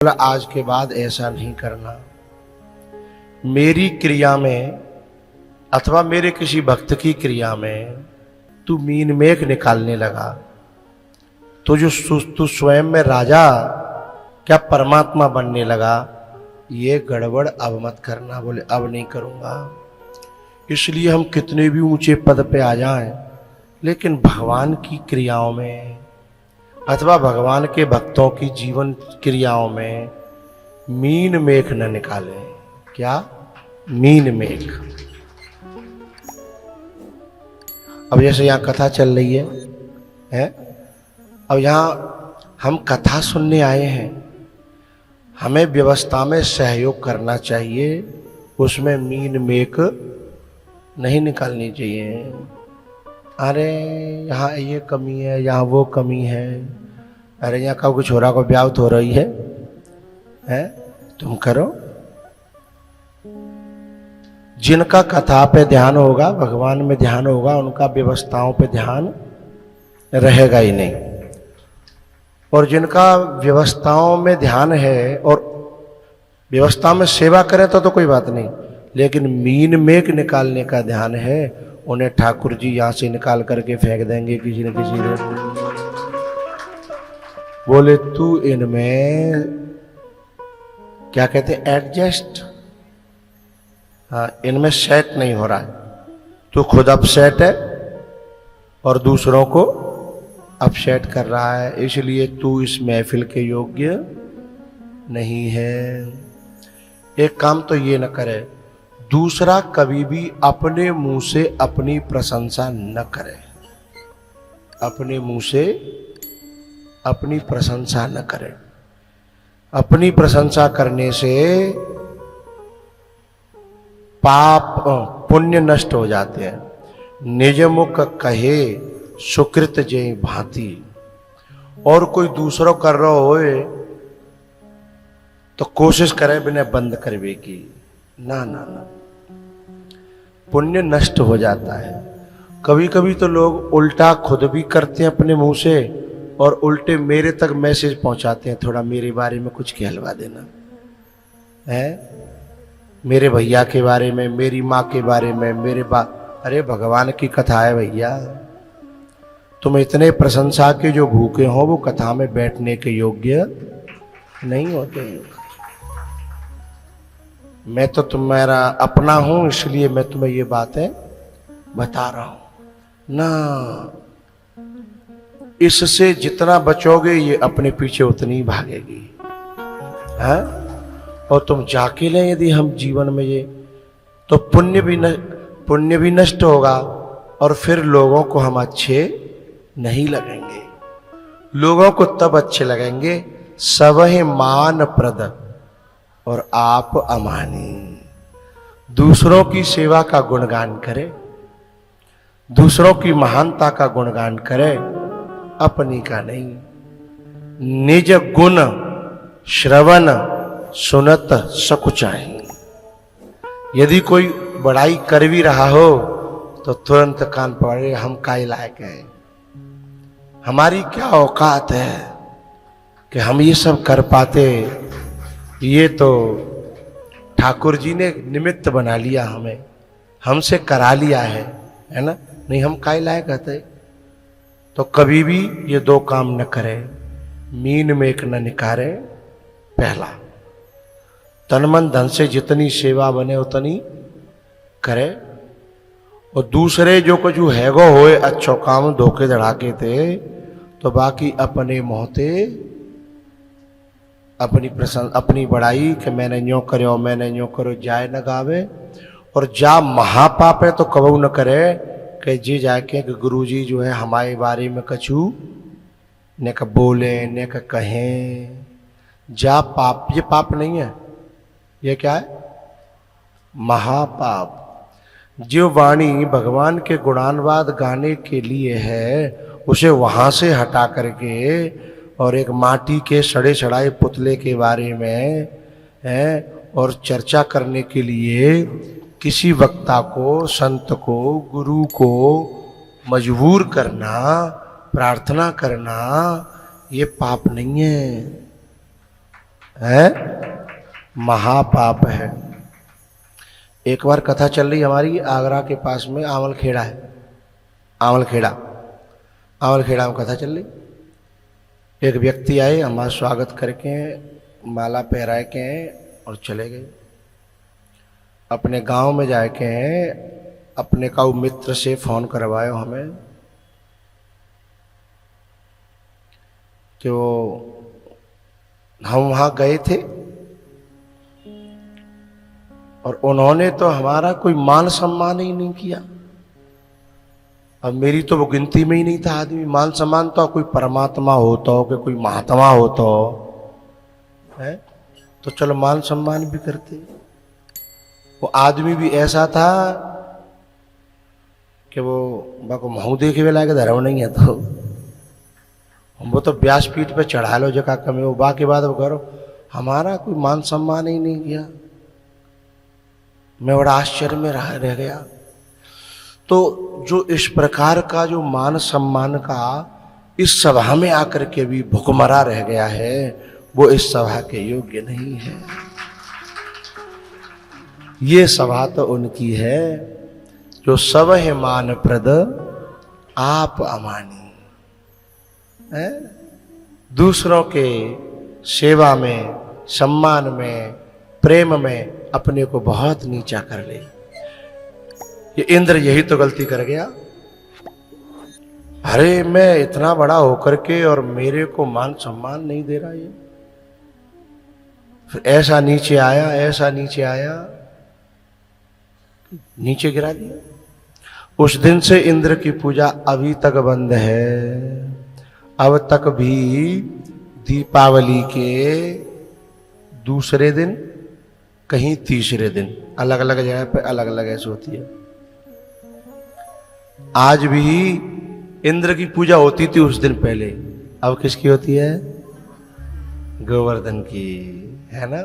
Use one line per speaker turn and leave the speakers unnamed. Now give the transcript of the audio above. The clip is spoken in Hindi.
बोला आज के बाद ऐसा नहीं करना। मेरी क्रिया में अथवा मेरे किसी भक्त की क्रिया में तू मीन मेख निकालने लगा तो जो तू स्वयं में राजा क्या परमात्मा बनने लगा, ये गड़बड़ अब मत करना। बोले अब नहीं करूँगा। इसलिए हम कितने भी ऊंचे पद पे आ जाएं, लेकिन भगवान की क्रियाओं में अथवा भगवान के भक्तों की जीवन क्रियाओं में मीन मेख न निकालें। क्या मीन मेख? अब जैसे यहाँ कथा चल रही है? अब यहाँ हम कथा सुनने आए हैं, हमें व्यवस्था में सहयोग करना चाहिए, उसमें मीन मेख नहीं निकालनी चाहिए। अरे यहाँ ये कमी है, यहाँ वो कमी है, अरे यहाँ का कुछ छोरा को ब्याह हो रही है? तुम करो। जिनका कथा पे ध्यान होगा, भगवान में ध्यान होगा, उनका व्यवस्थाओं पे ध्यान रहेगा ही नहीं। और जिनका व्यवस्थाओं में ध्यान है और व्यवस्था में सेवा करें तो कोई बात नहीं, लेकिन मीन मेख निकालने का ध्यान है, उन्हें ठाकुर जी यहां से निकाल करके फेंक देंगे किसी न किसी ने। बोले तू इनमें क्या कहते हैं, एडजस्ट, हाँ, इनमें सेट नहीं हो रहा है। तू खुद अपसेट है और दूसरों को अपसेट कर रहा है, इसलिए तू इस महफिल के योग्य नहीं है। एक काम तो ये न करे, दूसरा कभी भी अपने मुंह से अपनी प्रशंसा न करे। अपने मुंह से अपनी प्रशंसा न करे। अपनी प्रशंसा करने से पाप पुण्य नष्ट हो जाते हैं। निज मुख कहे सुकृत जय भांति। और कोई दूसरों कर रहा होए तो कोशिश करे बिना बंद करवे की, ना ना ना, पुण्य नष्ट हो जाता है। कभी कभी तो लोग उल्टा खुद भी करते हैं अपने मुंह से और उल्टे मेरे तक मैसेज पहुंचाते हैं, थोड़ा मेरे बारे में कुछ कहलवा देना है, मेरे भैया के बारे में, मेरी माँ के बारे में, मेरे अरे भगवान की कथा है भैया, तुम इतने प्रशंसा के जो भूखे हो वो कथा में बैठने के योग्य नहीं होते। मैं तो तुम्हारा अपना हूं, इसलिए मैं तुम्हें ये बातें बता रहा हूं ना। इससे जितना बचोगे ये अपने पीछे उतनी ही भागेगी, है? और तुम जाके लें यदि हम जीवन में ये, तो पुण्य भी नष्ट होगा और फिर लोगों को हम अच्छे नहीं लगेंगे। लोगों को तब अच्छे लगेंगे सब है मान प्रद और आप अमानी। दूसरों की सेवा का गुणगान करे, दूसरों की महानता का गुणगान करे, अपनी का नहीं। निज गुण श्रवण सुनत सकुचाई। यदि कोई बड़ाई कर भी रहा हो तो तुरंत कान पड़े, हम काय लायक हैं, हमारी क्या औकात है कि हम ये सब कर पाते। ये तो ठाकुर जी ने निमित्त बना लिया, हमें हमसे करा लिया है ना, नहीं हम काय लायक आते। तो कभी भी ये दो काम न करे, मीन मेख न निकारे। पहला, तन मन धन से जितनी सेवा बने उतनी करे, और दूसरे जो कुछ हैगो होए अच्छो काम धोखे धड़ाके थे तो बाकी अपने मोहते अपनी बड़ाई कि मैंने यूँ करो, मैंने यूँ करो, जाए न गावे। और जा महापाप है तो कबू न करे कि जी जाके कि गुरु जी जो है हमारे बारे में कछु ने का बोले ने का कहें। जा पाप, ये पाप नहीं है, ये क्या है? महापाप। जो वाणी भगवान के गुणानवाद गाने के लिए है, उसे वहां से हटा करके और एक माटी के सड़े सड़ाए पुतले के बारे में है और चर्चा करने के लिए किसी वक्ता को, संत को, गुरु को मजबूर करना, प्रार्थना करना, ये पाप नहीं है। है, महापाप है। एक बार कथा चल रही हमारी, आगरा के पास में आंवल खेड़ा है, आंवल खेड़ा में कथा चल रही। एक व्यक्ति आए, हमारा स्वागत करके माला पहराए के और चले गए। अपने गांव में जाके अपने का मित्र से फोन करवायो हमें कि वो हम वहां गए थे और उन्होंने तो हमारा कोई मान सम्मान ही नहीं किया। अब मेरी तो वो गिनती में ही नहीं था आदमी। मान सम्मान तो कोई परमात्मा होता हो, कि कोई महात्मा होता हो है तो चलो मान सम्मान भी करते। वो आदमी भी ऐसा था कि वो बाको महू देखे वे लायक धर्म नहीं है, तो वो तो व्यासपीठ पे चढ़ा लो जगह कमी हो, बाकी बात वो करो, हमारा कोई मान सम्मान ही नहीं किया। मैं बड़ा आश्चर्य में रह गया। तो जो इस प्रकार का जो मान सम्मान का इस सभा में आकर के भी भुखमरा रह गया है, वो इस सभा के योग्य नहीं है। ये सभा तो उनकी है जो सब है मान प्रद आप अमानी है। दूसरों के सेवा में, सम्मान में, प्रेम में अपने को बहुत नीचा कर ले। ये इंद्र यही तो गलती कर गया। अरे मैं इतना बड़ा होकर के और मेरे को मान सम्मान नहीं दे रहा ये। फिर ऐसा नीचे आया, नीचे गिरा दिया। उस दिन से इंद्र की पूजा अभी तक बंद है। अब तक भी दीपावली के दूसरे दिन, कहीं तीसरे दिन, अलग अलग जगह पे अलग अलग ऐसे होती है। आज भी इंद्र की पूजा होती थी उस दिन पहले, अब किसकी होती है? गोवर्धन की, है ना।